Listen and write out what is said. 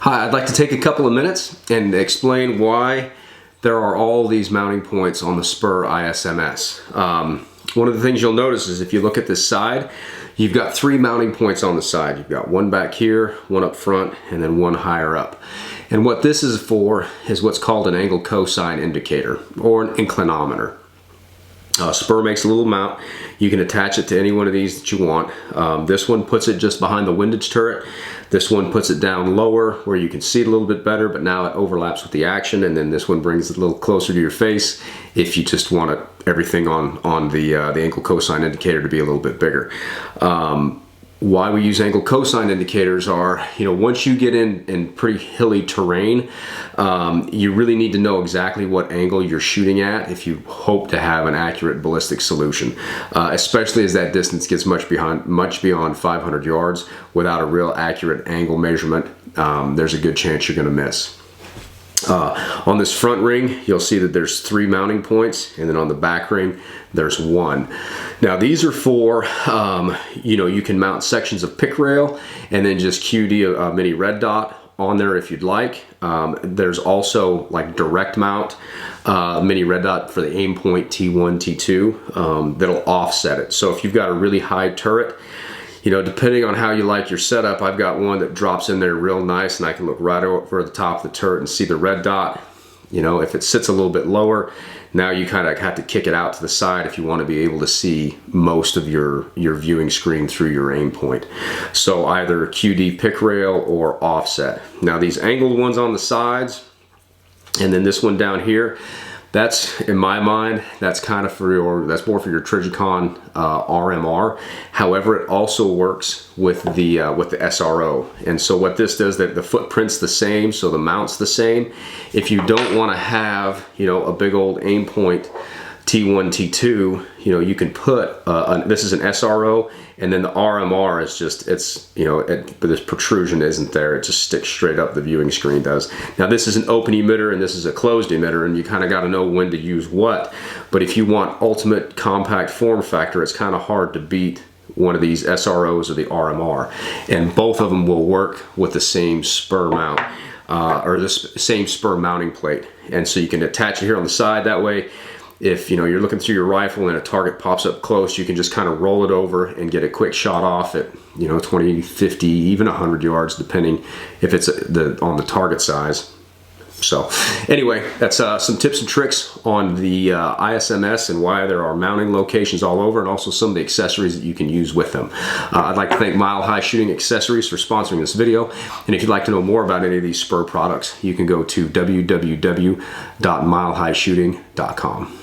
Hi, I'd like to take a couple of minutes and explain why there are all these mounting points on the Spuhr ISMS. One of the things you'll notice is if you look at this side, you've got three mounting points on the side. You've got one back here, one up front, and then one higher up. And what this is for is what's called an angle cosine indicator or an inclinometer. Spuhr makes a little mount. You can attach it to any one of these that you want. This one puts it just behind the windage turret. This one puts it down lower where you can see it a little bit better, but now it overlaps with the action. And then this one brings it a little closer to your face if you just want everything on the angle cosine indicator to be a little bit bigger. Why we use angle cosine indicators are, once you get in pretty hilly terrain, you really need to know exactly what angle you're shooting at if you hope to have an accurate ballistic solution, especially as that distance gets much beyond 500 yards. Without a real accurate angle measurement, there's a good chance you're going to miss. On this front ring, you'll see that there's three mounting points, and then on the back ring, there's one. Now these are for, you can mount sections of pick rail and then just QD a mini red dot on there if you'd like. There's also like direct mount mini red dot for the aim point T1, T2 that'll offset it. So if you've got a really high turret, depending on how you like your setup, I've got one that drops in there real nice and I can look right over the top of the turret and see the red dot. If it sits a little bit lower, now you kind of have to kick it out to the side if you want to be able to see most of your viewing screen through your aim point. So either QD pick rail or offset. Now these angled ones on the sides, and then this one down here, that's, in my mind, that's kind of that's more for your Trigicon RMR. However, it also works with the SRO. And so what this does, that the footprint's the same, so the mount's the same. If you don't want to have, a big old aim point T1, T2, you can put, this is an SRO, and then the RMR is just, but this protrusion isn't there. It just sticks straight up, the viewing screen does. Now this is an open emitter and this is a closed emitter, and you kind of got to know when to use what. But if you want ultimate compact form factor, it's kind of hard to beat one of these SROs or the RMR. And both of them will work with the same Spuhr mount, or the same Spuhr mounting plate. And so you can attach it here on the side. That way, if you're looking through your rifle and a target pops up close, you can just kind of roll it over and get a quick shot off at 20, 50, even 100 yards, depending if it's on the target size. So anyway, that's some tips and tricks on the ISMS and why there are mounting locations all over, and also some of the accessories that you can use with them. I'd like to thank Mile High Shooting Accessories for sponsoring this video. And if you'd like to know more about any of these Spuhr products, you can go to www.milehighshooting.com.